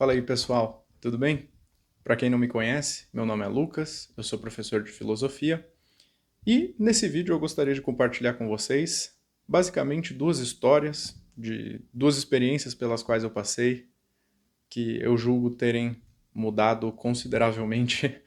Fala aí, pessoal, tudo bem? Para quem não me conhece, meu nome é Lucas, eu sou professor de filosofia e nesse vídeo eu gostaria de compartilhar com vocês basicamente duas histórias de duas experiências pelas quais eu passei que eu julgo terem mudado consideravelmente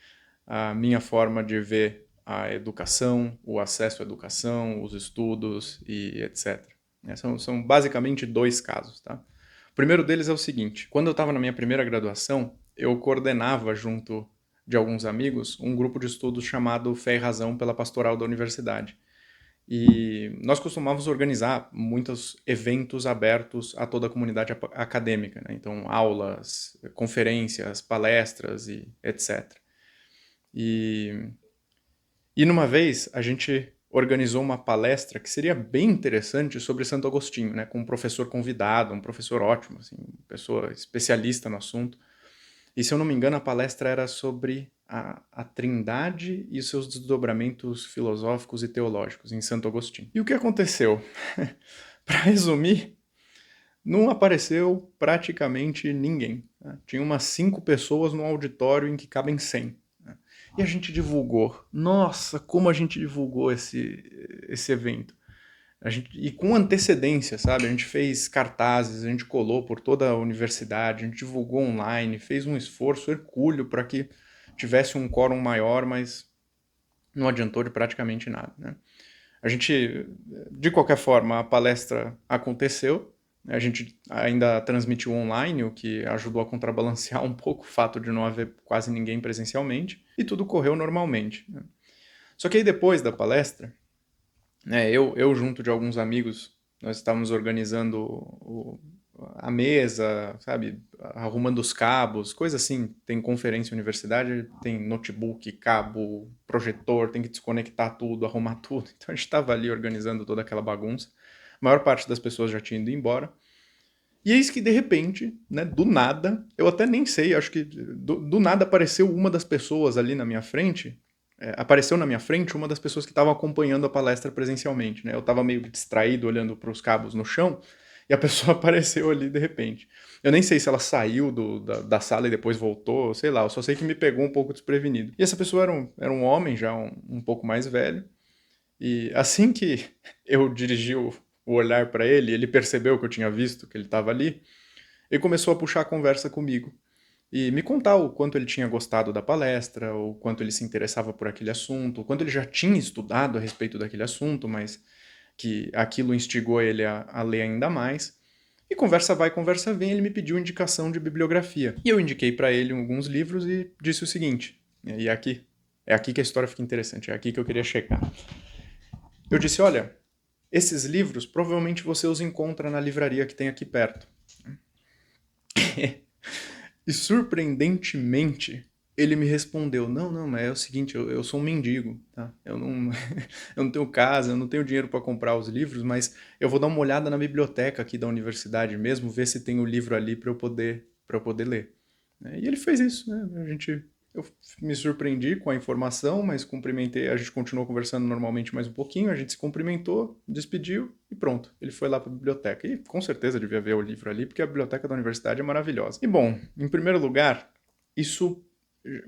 a minha forma de ver a educação, o acesso à educação, os estudos e etc. São basicamente dois casos, tá? O primeiro deles é o seguinte: quando eu estava na minha primeira graduação, eu coordenava, junto de alguns amigos, um grupo de estudos chamado Fé e Razão pela Pastoral da Universidade. E nós costumávamos organizar muitos eventos abertos a toda a comunidade acadêmica, né? Então, aulas, conferências, palestras e etc. E, e numa vez a gente organizou uma palestra que seria bem interessante sobre Santo Agostinho, né? Com um professor convidado, um professor ótimo, assim, uma pessoa especialista no assunto. E se eu não me engano, a palestra era sobre a Trindade e os seus desdobramentos filosóficos e teológicos em Santo Agostinho. E o que aconteceu? Para resumir, não apareceu praticamente ninguém, né? Tinha umas 5 pessoas no auditório em que cabem 100. Né? E a gente divulgou. Nossa, como a gente divulgou esse evento. E com antecedência, sabe? A gente fez cartazes, a gente colou por toda a universidade, a gente divulgou online, fez um esforço hercúleo para que tivesse um quórum maior, mas não adiantou de praticamente nada, né? A gente, de qualquer forma, a palestra aconteceu, a gente ainda transmitiu online, o que ajudou a contrabalancear um pouco o fato de não haver quase ninguém presencialmente, e tudo correu normalmente, né? Só que aí depois da palestra, né, eu junto de alguns amigos, nós estávamos organizando a mesa, sabe, arrumando os cabos, coisa assim. Tem conferência em universidade, tem notebook, cabo, projetor, tem que desconectar tudo, arrumar tudo. Então a gente estava ali organizando toda aquela bagunça. A maior parte das pessoas já tinha ido embora. E eis que de repente, né, do nada, eu até nem sei, acho que do nada apareceu uma das pessoas ali na minha frente, apareceu na minha frente uma das pessoas que estavam acompanhando a palestra presencialmente, né? Eu estava meio distraído olhando para os cabos no chão e a pessoa apareceu ali de repente. Eu nem sei se ela saiu da sala e depois voltou, sei lá, eu só sei que me pegou um pouco desprevenido. E essa pessoa era um homem já um pouco mais velho, e assim que eu dirigi o olhar para ele, ele percebeu que eu tinha visto que ele estava ali, ele começou a puxar a conversa comigo e me contar o quanto ele tinha gostado da palestra, o quanto ele se interessava por aquele assunto, o quanto ele já tinha estudado a respeito daquele assunto, mas que aquilo instigou ele a ler ainda mais. E conversa vai, conversa vem, ele me pediu indicação de bibliografia. E eu indiquei para ele alguns livros e disse o seguinte, e é aqui que a história fica interessante, é aqui que eu queria checar. Eu disse, olha, esses livros provavelmente você os encontra na livraria que tem aqui perto. E surpreendentemente, ele me respondeu: Não, não, mas é o seguinte, eu sou um mendigo, tá? Eu não, eu não tenho casa, eu não tenho dinheiro para comprar os livros, mas eu vou dar uma olhada na biblioteca aqui da universidade mesmo, ver se tem o livro ali para eu poder ler. E ele fez isso, né? Eu me surpreendi com a informação, mas cumprimentei, a gente continuou conversando normalmente mais um pouquinho, a gente se cumprimentou, despediu e pronto. Ele foi lá para a biblioteca e com certeza devia ver o livro ali, porque a biblioteca da universidade é maravilhosa. E bom, em primeiro lugar, isso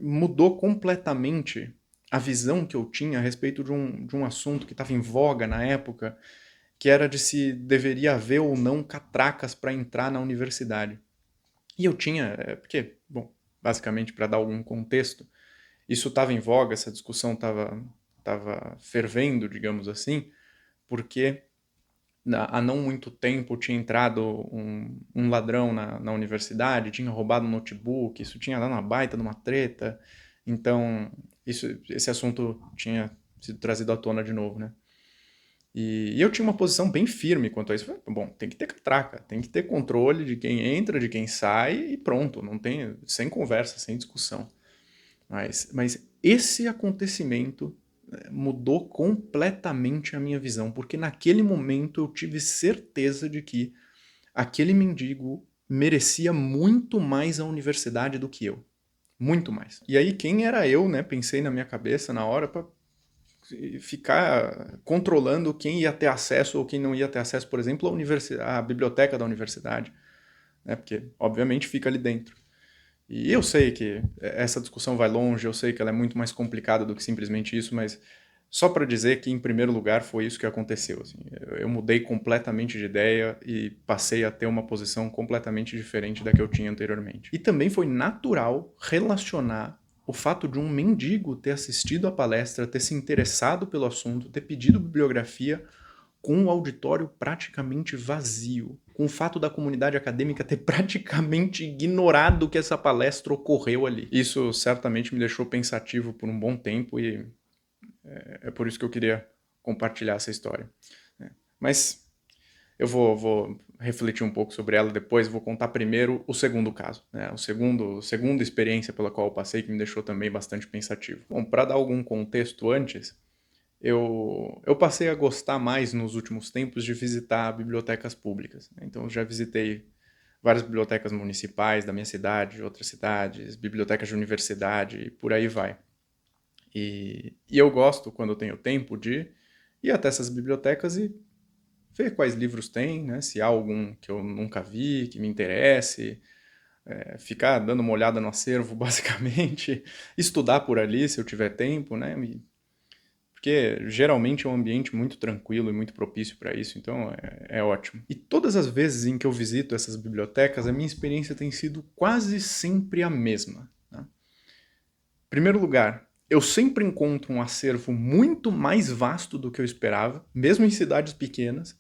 mudou completamente a visão que eu tinha a respeito de um assunto que estava em voga na época, que era de se deveria haver ou não catracas para entrar na universidade. E eu tinha, porque, bom, basicamente para dar algum contexto, isso estava em voga, essa discussão estava fervendo, digamos assim, porque há não muito tempo tinha entrado um ladrão na universidade, tinha roubado um notebook, isso tinha dado uma baita numa treta, então esse assunto tinha sido trazido à tona de novo, né? E eu tinha uma posição bem firme quanto a isso. Falei, bom, tem que ter catraca, tem que ter controle de quem entra, de quem sai e pronto, não tem, sem conversa, sem discussão. Mas esse acontecimento mudou completamente a minha visão, porque naquele momento eu tive certeza de que aquele mendigo merecia muito mais a universidade do que eu. Muito mais. E aí, quem era eu, né? Pensei na minha cabeça na hora para ficar controlando quem ia ter acesso ou quem não ia ter acesso, por exemplo, à biblioteca da universidade, né? Porque, obviamente, fica ali dentro. E eu sei que essa discussão vai longe, eu sei que ela é muito mais complicada do que simplesmente isso, mas só para dizer que, em primeiro lugar, foi isso que aconteceu. Assim. Eu mudei completamente de ideia e passei a ter uma posição completamente diferente da que eu tinha anteriormente. E também foi natural relacionar o fato de um mendigo ter assistido à palestra, ter se interessado pelo assunto, ter pedido bibliografia, com o auditório praticamente vazio, com o fato da comunidade acadêmica ter praticamente ignorado que essa palestra ocorreu ali. Isso certamente me deixou pensativo por um bom tempo e é por isso que eu queria compartilhar essa história. Mas eu vou refletir um pouco sobre ela depois, vou contar primeiro o segundo caso, né? A segunda experiência pela qual eu passei que me deixou também bastante pensativo. Bom, para dar algum contexto antes, eu passei a gostar mais nos últimos tempos de visitar bibliotecas públicas. Então, já visitei várias bibliotecas municipais da minha cidade, de outras cidades, bibliotecas de universidade e por aí vai. E eu gosto, quando eu tenho tempo, de ir até essas bibliotecas e ver quais livros tem, né? Se há algum que eu nunca vi, que me interesse, ficar dando uma olhada no acervo, basicamente, estudar por ali se eu tiver tempo, né? Porque geralmente é um ambiente muito tranquilo e muito propício para isso, então é ótimo. E todas as vezes em que eu visito essas bibliotecas, a minha experiência tem sido quase sempre a mesma. Né? Em primeiro lugar, eu sempre encontro um acervo muito mais vasto do que eu esperava, mesmo em cidades pequenas.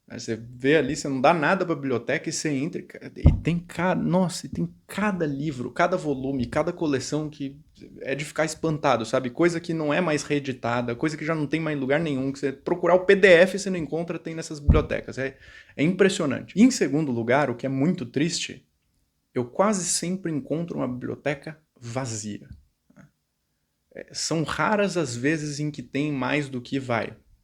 Você vê ali, você não dá nada para a biblioteca e você entra e tem nossa, tem cada livro, cada volume, cada coleção que é de ficar espantado, sabe? Coisa que não é mais reeditada, coisa que já não tem mais lugar nenhum, que você procurar o PDF você não encontra, tem nessas bibliotecas. É impressionante. E em segundo lugar, o que é muito triste, eu quase sempre encontro uma biblioteca vazia. São raras as vezes em que tem mais do que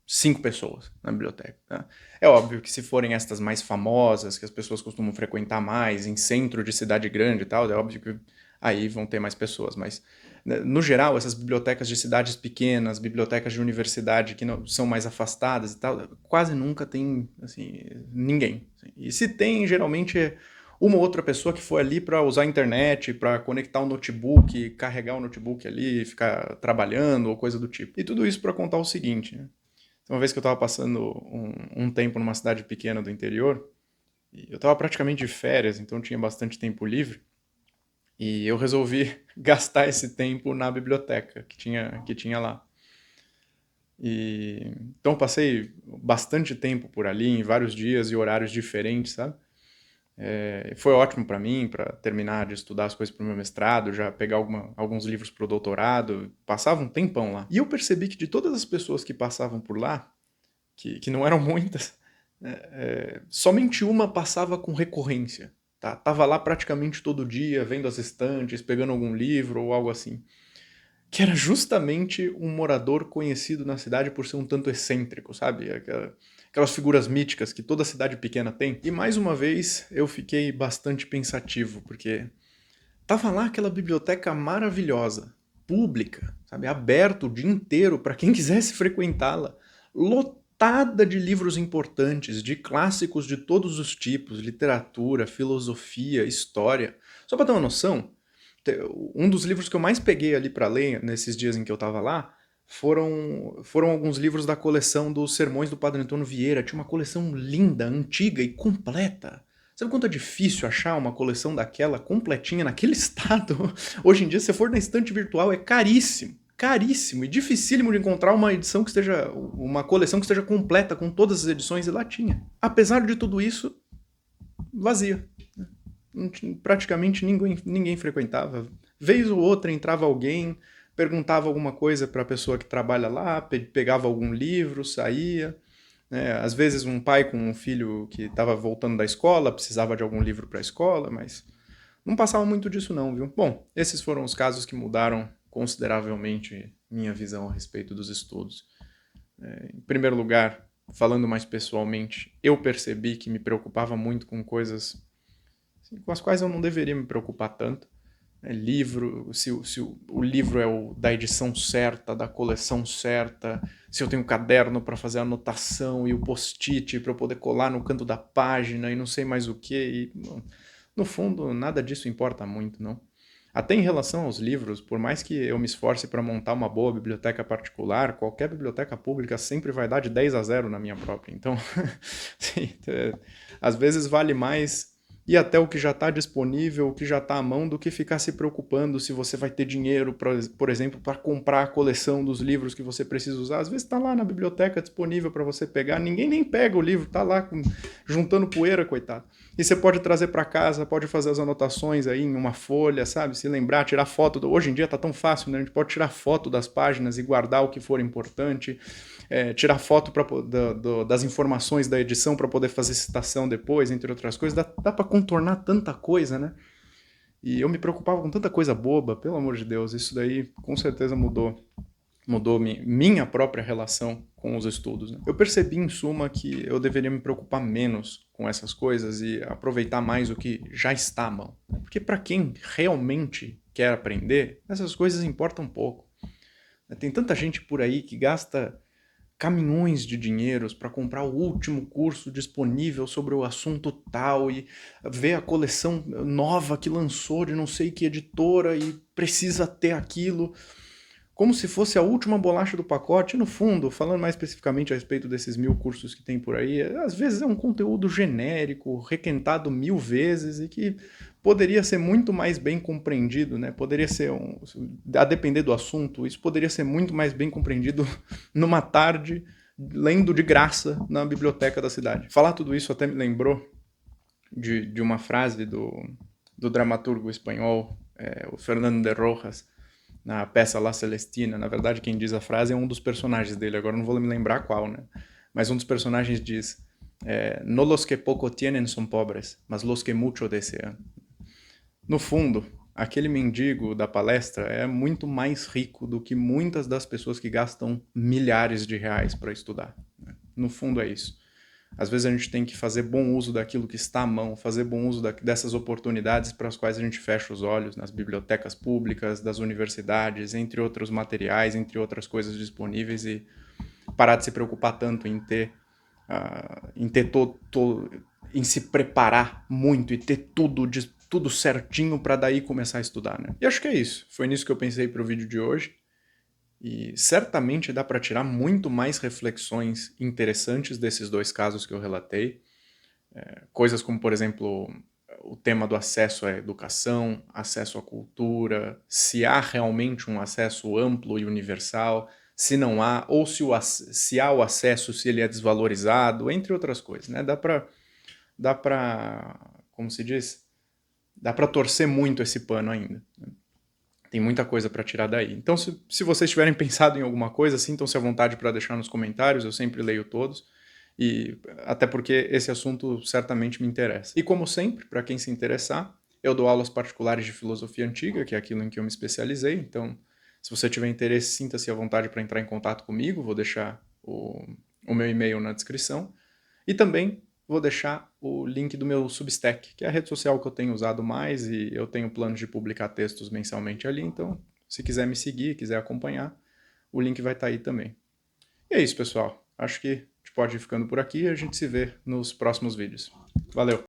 5 pessoas na biblioteca. Tá? É óbvio que se forem estas mais famosas, que as pessoas costumam frequentar mais, em centro de cidade grande e tal, é óbvio que aí vão ter mais pessoas. Mas, no geral, essas bibliotecas de cidades pequenas, bibliotecas de universidade que não, são mais afastadas e tal, quase nunca tem assim, ninguém. E se tem, geralmente é uma ou outra pessoa que foi ali para usar a internet, para conectar um notebook, carregar o notebook ali, ficar trabalhando ou coisa do tipo. E tudo isso para contar o seguinte, né? Uma vez que eu estava passando um tempo numa cidade pequena do interior, e eu estava praticamente de férias, então tinha bastante tempo livre, e eu resolvi gastar esse tempo na biblioteca que tinha lá. Então passei bastante tempo por ali, em vários dias e horários diferentes, sabe? Foi ótimo para mim, para terminar de estudar as coisas para o meu mestrado, já pegar alguns livros para o doutorado, passava um tempão lá. E eu percebi que de todas as pessoas que passavam por lá, que não eram muitas, somente uma passava com recorrência. Tá? Tava lá praticamente todo dia, vendo as estantes, pegando algum livro ou algo assim. Que era justamente um morador conhecido na cidade por ser um tanto excêntrico, sabe? Aquelas figuras míticas que toda cidade pequena tem. E mais uma vez eu fiquei bastante pensativo, porque tava lá aquela biblioteca maravilhosa, pública, sabe? Aberta o dia inteiro para quem quisesse frequentá-la. Lotada de livros importantes, de clássicos de todos os tipos, literatura, filosofia, história. Só para ter uma noção, um dos livros que eu mais peguei ali para ler nesses dias em que eu estava lá foram alguns livros da coleção dos Sermões do Padre Antônio Vieira. Tinha uma coleção linda, antiga e completa. Sabe quanto é difícil achar uma coleção daquela completinha naquele estado? Hoje em dia, se você for na estante virtual, é caríssimo. Caríssimo e dificílimo de encontrar uma coleção que esteja completa com todas as edições, e lá tinha. Apesar de tudo isso, vazia. Praticamente ninguém frequentava. Vez ou outra entrava alguém, perguntava alguma coisa para a pessoa que trabalha lá, pegava algum livro, saía. Né? Às vezes um pai com um filho que estava voltando da escola, precisava de algum livro para a escola, mas não passava muito disso não, viu? Bom, esses foram os casos que mudaram consideravelmente minha visão a respeito dos estudos. Em primeiro lugar, falando mais pessoalmente, eu percebi que me preocupava muito com coisas com as quais eu não deveria me preocupar tanto. Livro, se o livro é da edição certa, da coleção certa, se eu tenho um caderno para fazer a anotação e o post-it para eu poder colar no canto da página e não sei mais o que. No fundo, nada disso importa muito, não. Até em relação aos livros, por mais que eu me esforce para montar uma boa biblioteca particular, qualquer biblioteca pública sempre vai dar de 10-0 na minha própria. Então, sim, às vezes vale mais ir até o que já está disponível, o que já está à mão, do que ficar se preocupando se você vai ter dinheiro, por exemplo, para comprar a coleção dos livros que você precisa usar. Às vezes está lá na biblioteca disponível para você pegar, ninguém nem pega o livro, está lá juntando poeira, coitado. E você pode trazer para casa, pode fazer as anotações aí em uma folha, sabe? Se lembrar, tirar foto. Hoje em dia tá tão fácil, né? A gente pode tirar foto das páginas e guardar o que for importante, tirar foto das informações da edição para poder fazer citação depois, entre outras coisas. Dá para contornar tanta coisa, né? E eu me preocupava com tanta coisa boba, pelo amor de Deus. Isso daí com certeza mudou minha própria relação com os estudos. Né? Eu percebi, em suma, que eu deveria me preocupar menos com essas coisas e aproveitar mais o que já está à mão. Porque para quem realmente quer aprender, essas coisas importam pouco. Tem tanta gente por aí que gasta caminhões de dinheiros para comprar o último curso disponível sobre o assunto tal e ver a coleção nova que lançou de não sei que editora e precisa ter aquilo, como se fosse a última bolacha do pacote. No fundo, falando mais especificamente a respeito desses 1000 cursos que tem por aí, às vezes é um conteúdo genérico, requentado 1000 vezes e que poderia ser muito mais bem compreendido, né? Poderia ser, a depender do assunto, isso poderia ser muito mais bem compreendido numa tarde, lendo de graça na biblioteca da cidade. Falar tudo isso até me lembrou de uma frase do dramaturgo espanhol, o Fernando de Rojas, na peça La Celestina. Na verdade, quem diz a frase é um dos personagens dele, agora não vou me lembrar qual, né? Mas um dos personagens diz: no los que poco tienen son pobres, mas los que mucho desean. No fundo, aquele mendigo da palestra é muito mais rico do que muitas das pessoas que gastam milhares de reais para estudar. No fundo é isso. Às vezes a gente tem que fazer bom uso daquilo que está à mão, fazer bom uso dessas oportunidades para as quais a gente fecha os olhos nas bibliotecas públicas, das universidades, entre outros materiais, entre outras coisas disponíveis, e parar de se preocupar tanto em ter, em se preparar muito e ter tudo certinho para daí começar a estudar, né? E acho que é isso. Foi nisso que eu pensei para o vídeo de hoje. E certamente dá para tirar muito mais reflexões interessantes desses dois casos que eu relatei. Coisas como, por exemplo, o tema do acesso à educação, acesso à cultura, se há realmente um acesso amplo e universal, se não há, ou se há o acesso, se ele é desvalorizado, entre outras coisas. Né? Dá para, como se diz? Dá para torcer muito esse pano ainda. Né? Tem muita coisa para tirar daí. Então, se vocês tiverem pensado em alguma coisa, sintam-se à vontade para deixar nos comentários, eu sempre leio todos, e até porque esse assunto certamente me interessa. E como sempre, para quem se interessar, eu dou aulas particulares de filosofia antiga, que é aquilo em que eu me especializei, então se você tiver interesse, sinta-se à vontade para entrar em contato comigo, vou deixar o meu e-mail na descrição, e também vou deixar o link do meu Substack, que é a rede social que eu tenho usado mais, e eu tenho planos de publicar textos mensalmente ali, então se quiser me seguir, quiser acompanhar, o link vai estar aí também. E é isso, pessoal. Acho que a gente pode ir ficando por aqui e a gente se vê nos próximos vídeos. Valeu!